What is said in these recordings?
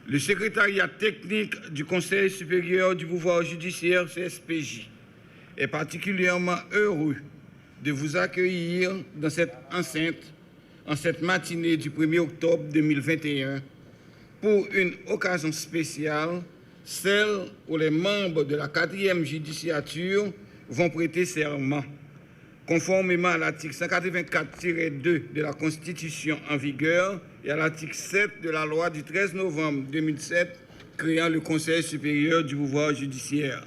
Le secrétariat technique du Conseil supérieur du pouvoir judiciaire, CSPJ, est particulièrement heureux de vous accueillir dans cette enceinte en cette matinée du 1er octobre 2021 pour une occasion spéciale, celle où les membres de la 4e judiciature vont prêter serment. Conformément à l'article 184-2 de la Constitution en vigueur et à l'article 7 de la loi du 13 novembre 2007 créant le Conseil supérieur du pouvoir judiciaire.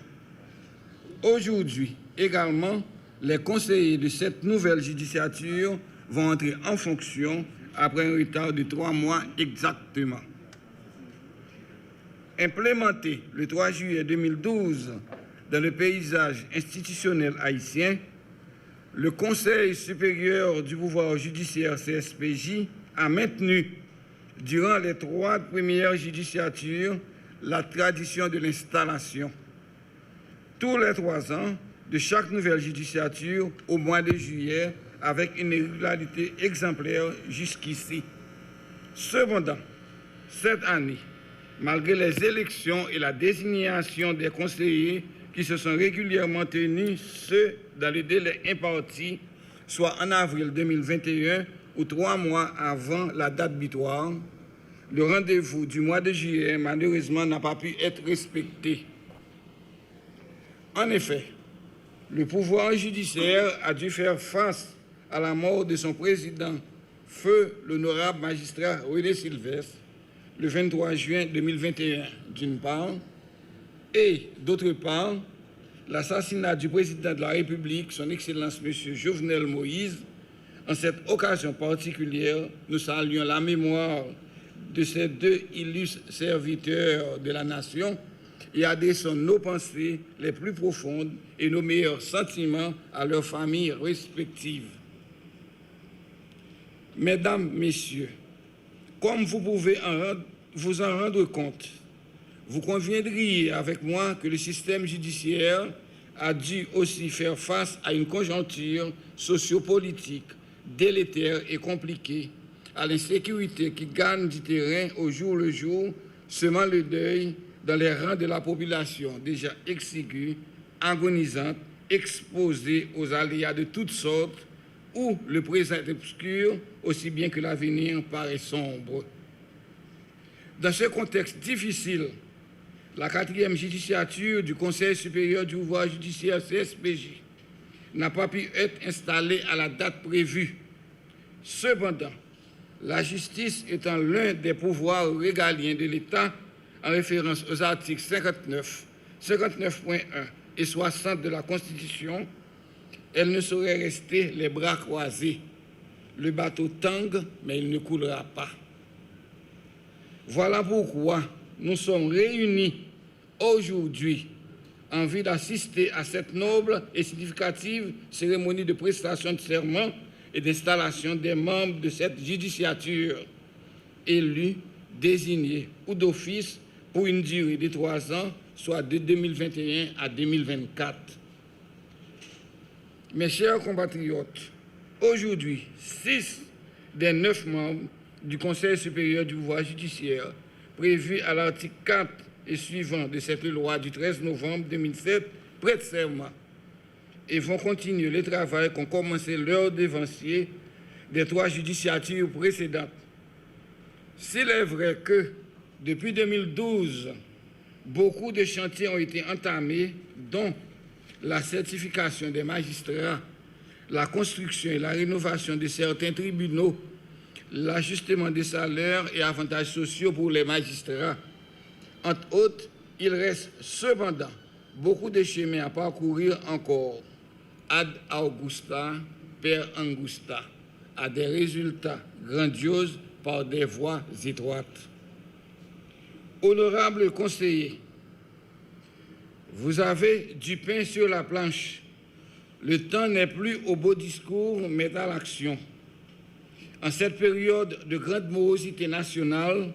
Aujourd'hui également, les conseillers de cette nouvelle judiciature vont entrer en fonction après un retard de 3 mois exactement. Implémenté le 3 juillet 2012 dans le paysage institutionnel haïtien, le Conseil supérieur du pouvoir judiciaire CSPJ a maintenu, durant les 3 premières judiciatures, la tradition de l'installation. Tous les 3 ans de chaque nouvelle judiciature au mois de juillet, avec une régularité exemplaire jusqu'ici. Cependant, cette année, malgré les élections et la désignation des conseillers qui se sont régulièrement tenus, ceux dans le délai imparti, soit en avril 2021 ou 3 mois avant la date butoir, le rendez-vous du mois de juillet, malheureusement, n'a pas pu être respecté. En effet, le pouvoir judiciaire a dû faire face à la mort de son président, feu l'honorable magistrat René Sylvestre, le 23 juin 2021, d'une part, et d'autre part, l'assassinat du président de la République, son Excellence M. Jovenel Moïse. En cette occasion particulière, nous saluons la mémoire de ces 2 illustres serviteurs de la nation et adressons nos pensées les plus profondes et nos meilleurs sentiments à leurs familles respectives. Mesdames, Messieurs, comme vous pouvez vous en rendre compte, vous conviendriez avec moi que le système judiciaire a dû aussi faire face à une conjoncture sociopolitique délétère et compliquée, à l'insécurité qui gagne du terrain au jour le jour, semant le deuil dans les rangs de la population déjà exiguë, agonisante, exposée aux aléas de toutes sortes, où le présent est obscur aussi bien que l'avenir paraît sombre. Dans ce contexte difficile, la 4e judiciature du Conseil supérieur du pouvoir judiciaire CSPJ n'a pas pu être installée à la date prévue. Cependant, la justice étant l'un des pouvoirs régaliens de l'État, en référence aux articles 59, 59.1 et 60 de la Constitution, elle ne saurait rester les bras croisés. Le bateau tangue, mais il ne coulera pas. Voilà pourquoi nous sommes réunis aujourd'hui en vue d'assister à cette noble et significative cérémonie de prestation de serment et d'installation des membres de cette judiciature, élus, désignés ou d'office pour une durée de 3 ans, soit de 2021 à 2024. Mes chers compatriotes, aujourd'hui, 6 des 9 membres du Conseil supérieur du pouvoir judiciaire, prévus à l'article 4 et suivant de cette loi du 13 novembre 2007, prêtent serment et vont continuer le travail qu'ont commencé leurs devanciers des 3 judiciatures précédentes. S'il est vrai que, depuis 2012, beaucoup de chantiers ont été entamés, dont la certification des magistrats, la construction et la rénovation de certains tribunaux, l'ajustement des salaires et avantages sociaux pour les magistrats. Entre autres, il reste cependant beaucoup de chemins à parcourir encore. Ad Augusta, per Angusta, à des résultats grandioses par des voies étroites. Honorables conseillers, vous avez du pain sur la planche. Le temps n'est plus au beau discours, mais à l'action. En cette période de grande morosité nationale,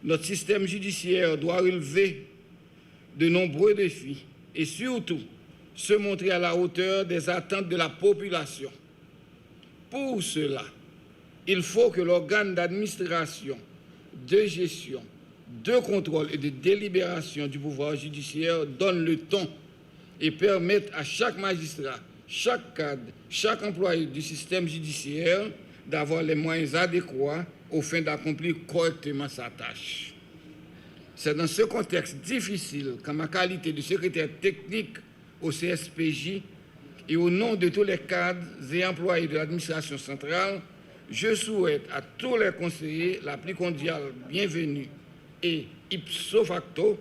notre système judiciaire doit relever de nombreux défis et surtout se montrer à la hauteur des attentes de la population. Pour cela, il faut que l'organe d'administration, de gestion de contrôle et de délibération du pouvoir judiciaire donnent le ton et permettent à chaque magistrat, chaque cadre, chaque employé du système judiciaire d'avoir les moyens adéquats aux fins d'accomplir correctement sa tâche. C'est dans ce contexte difficile qu'en ma qualité de secrétaire technique au CSPJ et au nom de tous les cadres et employés de l'administration centrale, je souhaite à tous les conseillers la plus cordiale bienvenue et ipso facto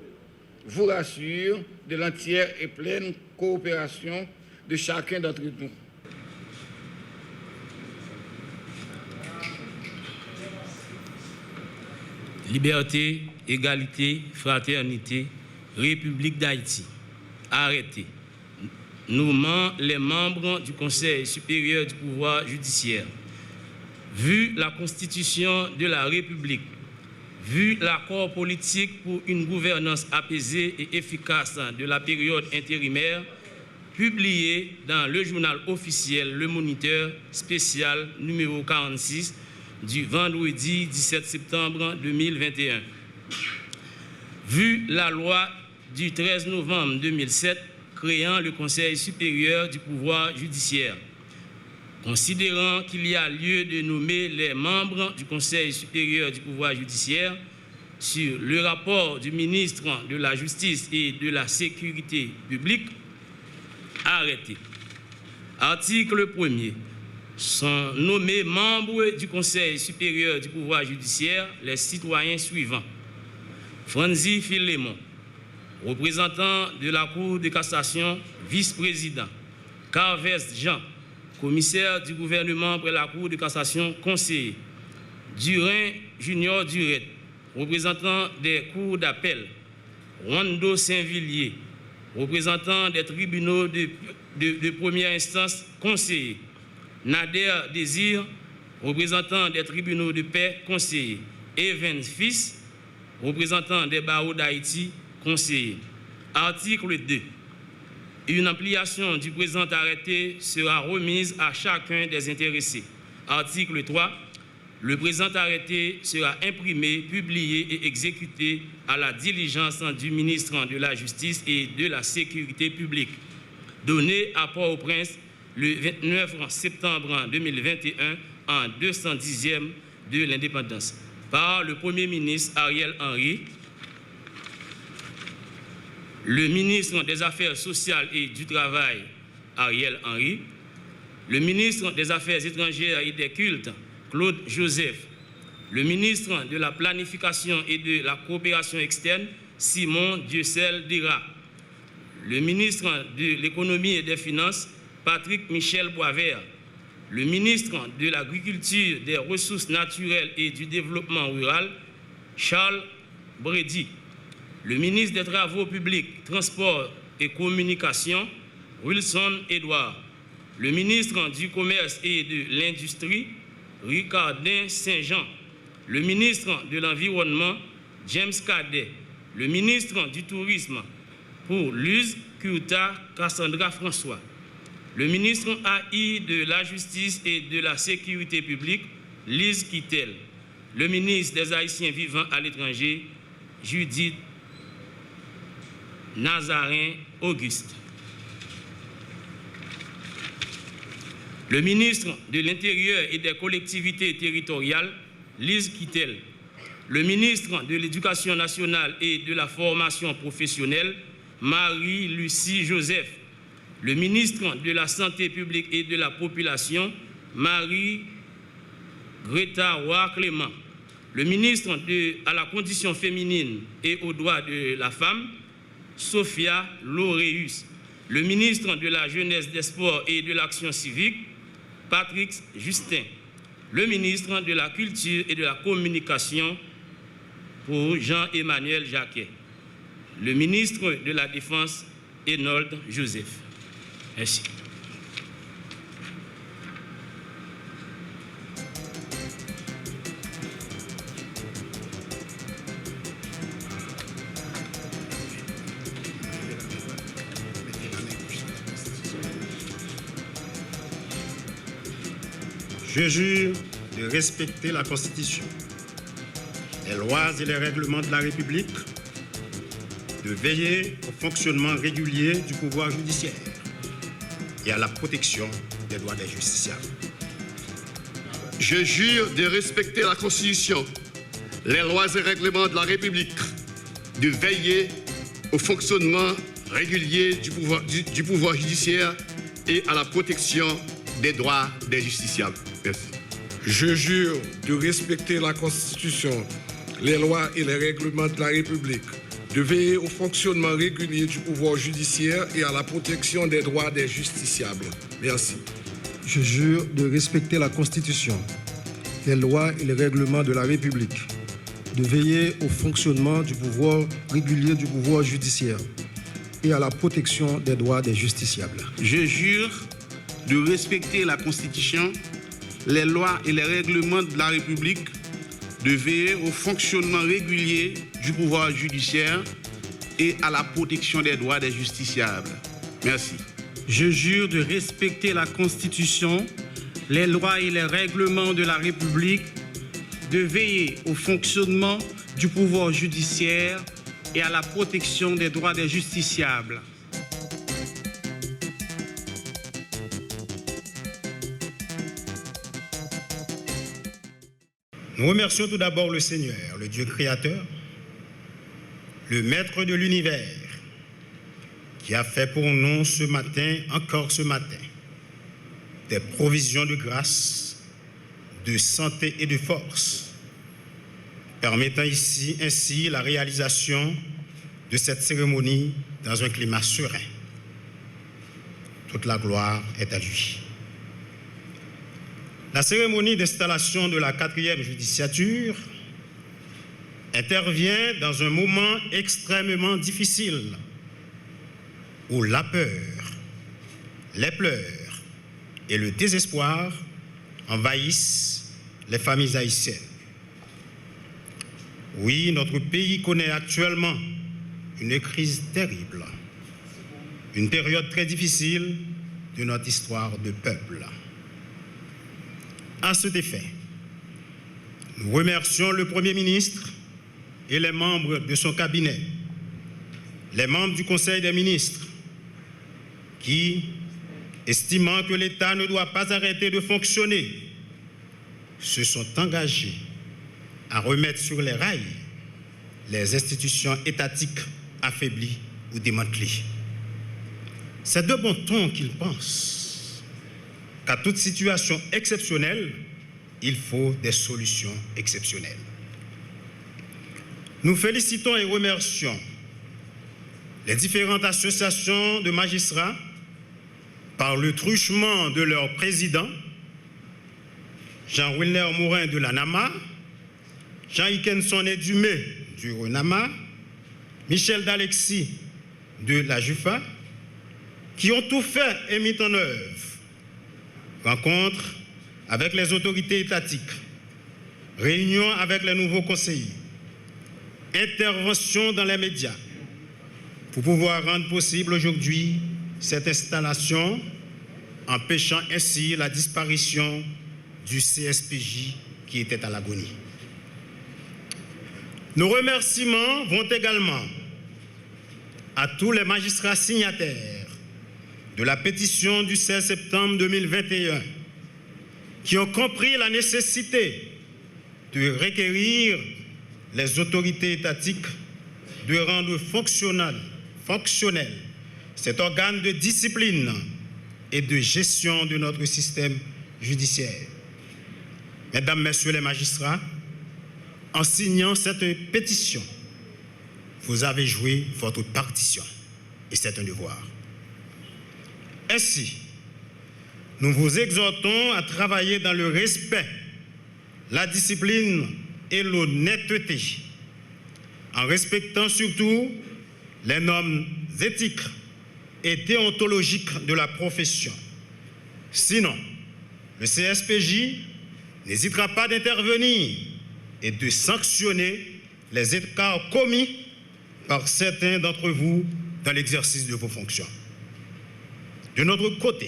vous rassure de l'entière et pleine coopération de chacun d'entre nous. Liberté, égalité, fraternité, République d'Haïti. Arrêté. Nommant les membres du Conseil supérieur du pouvoir judiciaire. Vu la Constitution de la République, vu l'accord politique pour une gouvernance apaisée et efficace de la période intérimaire, publié dans le journal officiel Le Moniteur spécial numéro 46 du vendredi 17 septembre 2021. Vu la loi du 13 novembre 2007 créant le Conseil supérieur du pouvoir judiciaire. Considérant qu'il y a lieu de nommer les membres du Conseil supérieur du pouvoir judiciaire sur le rapport du ministre de la Justice et de la Sécurité publique, arrêté. Article 1er. Sont nommés membres du Conseil supérieur du pouvoir judiciaire les citoyens suivants. Franzi Philémon, représentant de la Cour de cassation, vice-président. Carvest Jean, commissaire du gouvernement près la Cour de cassation, conseiller. Durin Junior Duret, représentant des cours d'appel. Wando Saint-Villiers, représentant des tribunaux de première instance, conseiller. Nader Désir, représentant des tribunaux de paix, conseiller. Evans Fils, représentant des barreaux d'Haïti, conseiller. Article 2. Une ampliation du présent arrêté sera remise à chacun des intéressés. Article 3. Le présent arrêté sera imprimé, publié et exécuté à la diligence du ministre de la Justice et de la Sécurité publique. Donné à Port-au-Prince le 29 septembre 2021 en 210e de l'indépendance par le Premier ministre Ariel Henry, le ministre des Affaires sociales et du Travail Ariel Henry, le ministre des Affaires étrangères et des cultes Claude Joseph, le ministre de la Planification et de la Coopération externe Simon Dieucel Dira, le ministre de l'Économie et des Finances Patrick Michel Boisvert, le ministre de l'Agriculture, des Ressources naturelles et du Développement rural, Charles Brady, le ministre des Travaux publics, Transports et Communications, Wilson Edouard, le ministre du Commerce et de l'Industrie, Ricardin Saint-Jean, le ministre de l'Environnement, James Cadet, le ministre du Tourisme, pour Luz Kurta Cassandra François, le ministre AI de la Justice et de la Sécurité publique, Lise Kittel, le ministre des Haïtiens vivant à l'étranger, Judith Nazarin Auguste, le ministre de l'Intérieur et des collectivités territoriales, Lise Kittel, le ministre de l'Éducation nationale et de la formation professionnelle, Marie-Lucie Joseph, le ministre de la Santé publique et de la Population, Marie-Greta Roy-Clément, le ministre à la condition féminine et aux droits de la femme, Sophia Laureus, le ministre de la Jeunesse, des Sports et de l'Action civique, Patrick Justin, le ministre de la Culture et de la Communication, pour Jean-Emmanuel Jacquet, le ministre de la Défense, Enold Joseph. Merci. Je jure de respecter la Constitution, les lois et les règlements de la République, de veiller au fonctionnement régulier du pouvoir judiciaire et à la protection des droits des justiciables. Je jure de respecter la Constitution, les lois et règlements de la République, de veiller au fonctionnement régulier du pouvoir judiciaire et à la protection des droits des justiciables. Merci. Je jure de respecter la Constitution, les lois et les règlements de la République, de veiller au fonctionnement régulier du pouvoir judiciaire et à la protection des droits des justiciables. Merci. Je jure de respecter la Constitution, les lois et les règlements de la République, de veiller au fonctionnement du pouvoir régulier du pouvoir judiciaire et à la protection des droits des justiciables. Je jure de respecter la Constitution, les lois et les règlements de la République, de veiller au fonctionnement régulier du pouvoir judiciaire et à la protection des droits des justiciables. Merci. Je jure de respecter la Constitution, les lois et les règlements de la République, de veiller au fonctionnement du pouvoir judiciaire et à la protection des droits des justiciables. Nous remercions tout d'abord le Seigneur, le Dieu créateur, le Maître de l'univers, qui a fait pour nous ce matin, encore ce matin, des provisions de grâce, de santé et de force, permettant ainsi la réalisation de cette cérémonie dans un climat serein. Toute la gloire est à lui. La cérémonie d'installation de la 4e judiciature intervient dans un moment extrêmement difficile où la peur, les pleurs et le désespoir envahissent les familles haïtiennes. Oui, notre pays connaît actuellement une crise terrible, une période très difficile de notre histoire de peuple. À cet effet, nous remercions le Premier ministre et les membres de son cabinet, les membres du Conseil des ministres, qui, estimant que l'État ne doit pas arrêter de fonctionner, se sont engagés à remettre sur les rails les institutions étatiques affaiblies ou démantelées. C'est de bon ton qu'ils pensent qu'à toute situation exceptionnelle, il faut des solutions exceptionnelles. Nous félicitons et remercions les différentes associations de magistrats par le truchement de leur président, Jean-Wilner Mourin de l'ANAMA, Jean-Ikenson Edumé du RENAMA, Michel D'Alexis de la JUFA, qui ont tout fait et mis en œuvre. Rencontres avec les autorités étatiques, réunions avec les nouveaux conseillers, interventions dans les médias pour pouvoir rendre possible aujourd'hui cette installation, empêchant ainsi la disparition du CSPJ qui était à l'agonie. Nos remerciements vont également à tous les magistrats signataires de la pétition du 16 septembre 2021 qui ont compris la nécessité de requérir les autorités étatiques de rendre fonctionnel cet organe de discipline et de gestion de notre système judiciaire. Mesdames, Messieurs les magistrats, en signant cette pétition, vous avez joué votre partition et c'est un devoir. Ainsi, nous vous exhortons à travailler dans le respect, la discipline et l'honnêteté, en respectant surtout les normes éthiques et déontologiques de la profession. Sinon, le CSPJ n'hésitera pas d'intervenir et de sanctionner les écarts commis par certains d'entre vous dans l'exercice de vos fonctions. De notre côté,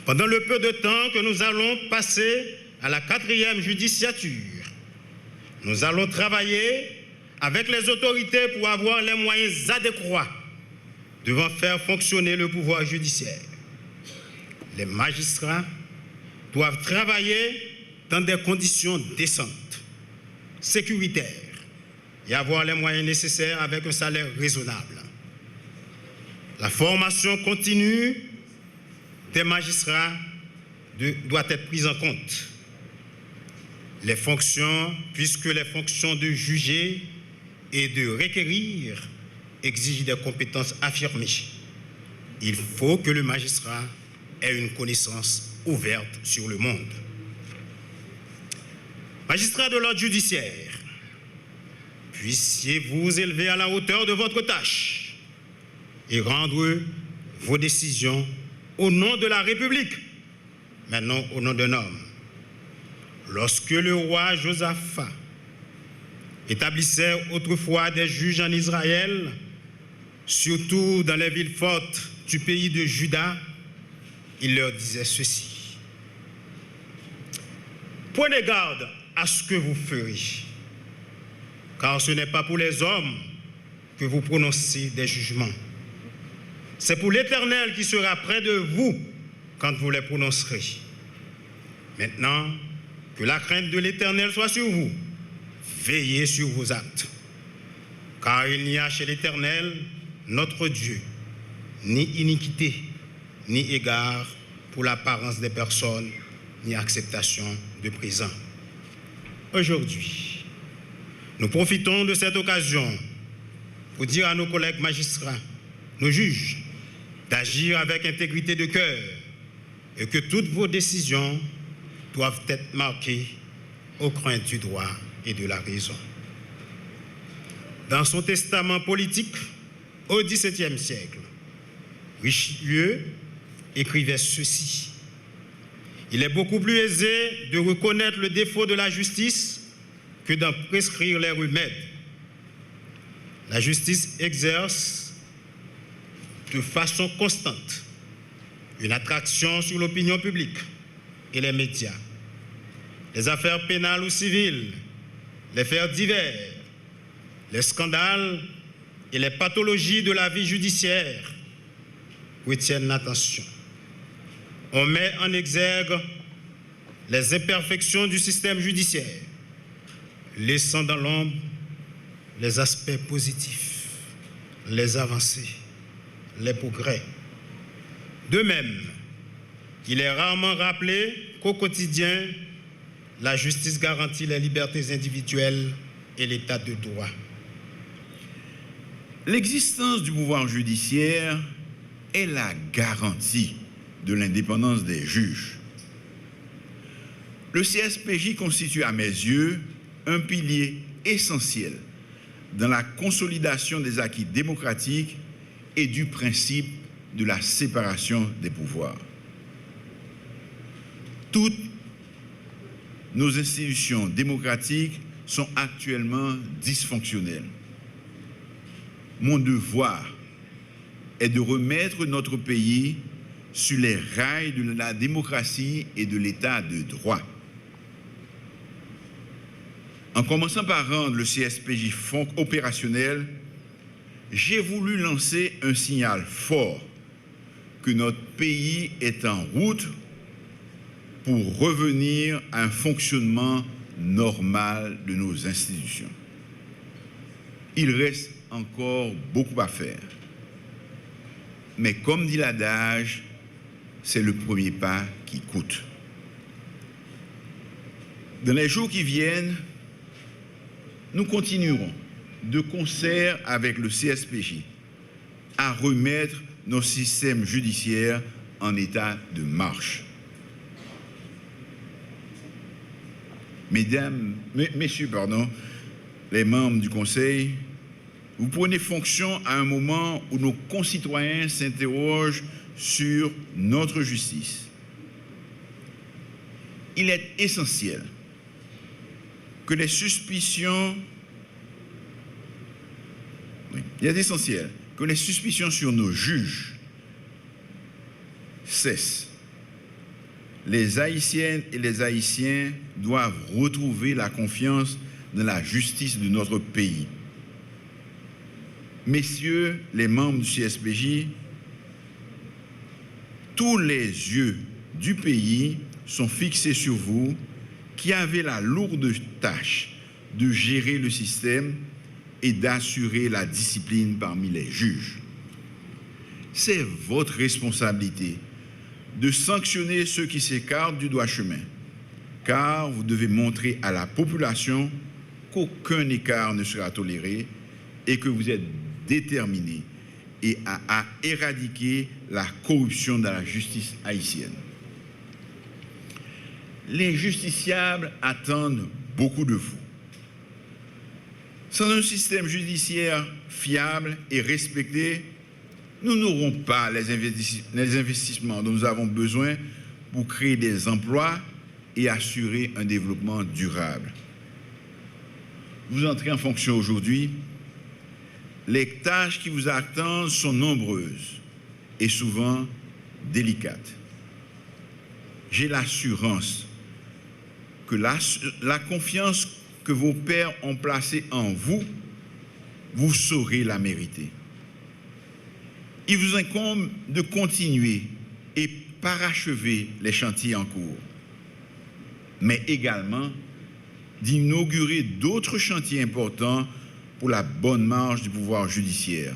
pendant le peu de temps que nous allons passer à la 4e judiciature, Nous allons travailler avec les autorités pour avoir les moyens adéquats devant faire fonctionner le pouvoir judiciaire. Les magistrats doivent travailler dans des conditions décentes, sécuritaires et avoir les moyens nécessaires avec un salaire raisonnable. La formation continue des magistrats doit être prise en compte. Les fonctions, puisque les fonctions de juger et de requérir exigent des compétences affirmées, il faut que le magistrat ait une connaissance ouverte sur le monde. Magistrats de l'ordre judiciaire, puissiez-vous élever à la hauteur de votre tâche et rendre vos décisions au nom de la République, maintenant au nom d'un homme. Lorsque le roi Josaphat établissait autrefois des juges en Israël, surtout dans les villes fortes du pays de Juda, il leur disait ceci: prenez garde à ce que vous ferez, car ce n'est pas pour les hommes que vous prononcez des jugements. C'est pour l'Éternel qui sera près de vous quand vous les prononcerez. Maintenant, que la crainte de l'Éternel soit sur vous. Veillez sur vos actes. Car il n'y a chez l'Éternel, notre Dieu, ni iniquité, ni égard pour l'apparence des personnes, ni acceptation de présent. Aujourd'hui, nous profitons de cette occasion pour dire à nos collègues magistrats, nos juges, d'agir avec intégrité de cœur et que toutes vos décisions doivent être marquées au coin du droit et de la raison. Dans son testament politique, au XVIIe siècle, Richelieu écrivait ceci: il est beaucoup plus aisé de reconnaître le défaut de la justice que d'en prescrire les remèdes. La justice exerce de façon constante une attraction sur l'opinion publique et les médias. Les affaires pénales ou civiles, les faits divers, les scandales et les pathologies de la vie judiciaire retiennent l'attention. On met en exergue les imperfections du système judiciaire, laissant dans l'ombre les aspects positifs, les avancées, les progrès. De même, il est rarement rappelé qu'au quotidien, la justice garantit les libertés individuelles et l'état de droit. L'existence du pouvoir judiciaire est la garantie de l'indépendance des juges. Le CSPJ constitue à mes yeux un pilier essentiel dans la consolidation des acquis démocratiques et du principe de la séparation des pouvoirs. Toutes nos institutions démocratiques sont actuellement dysfonctionnelles. Mon devoir est de remettre notre pays sur les rails de la démocratie et de l'état de droit. En commençant par rendre le CSPJ opérationnel, j'ai voulu lancer un signal fort que notre pays est en route pour revenir à un fonctionnement normal de nos institutions. Il reste encore beaucoup à faire. Mais comme dit l'adage, c'est le premier pas qui coûte. Dans les jours qui viennent, nous continuerons de concert avec le CSPJ à remettre nos systèmes judiciaires en état de marche. Messieurs, les membres du Conseil, vous prenez fonction à un moment où nos concitoyens s'interrogent sur notre justice. Il est essentiel que les suspicions sur nos juges cessent. Les Haïtiennes et les Haïtiens doivent retrouver la confiance dans la justice de notre pays. Messieurs les membres du CSPJ, tous les yeux du pays sont fixés sur vous qui avez la lourde tâche de gérer le système et d'assurer la discipline parmi les juges. C'est votre responsabilité de sanctionner ceux qui s'écartent du droit chemin, car vous devez montrer à la population qu'aucun écart ne sera toléré et que vous êtes déterminés à éradiquer la corruption dans la justice haïtienne. Les justiciables attendent beaucoup de vous. Sans un système judiciaire fiable et respecté, nous n'aurons pas les investissements dont nous avons besoin pour créer des emplois et assurer un développement durable. Vous entrez en fonction aujourd'hui. Les tâches qui vous attendent sont nombreuses et souvent délicates. J'ai l'assurance que la confiance que vos pairs ont placée en vous, vous saurez la mériter. Il vous incombe de continuer et parachever les chantiers en cours, mais également d'inaugurer d'autres chantiers importants pour la bonne marche du pouvoir judiciaire.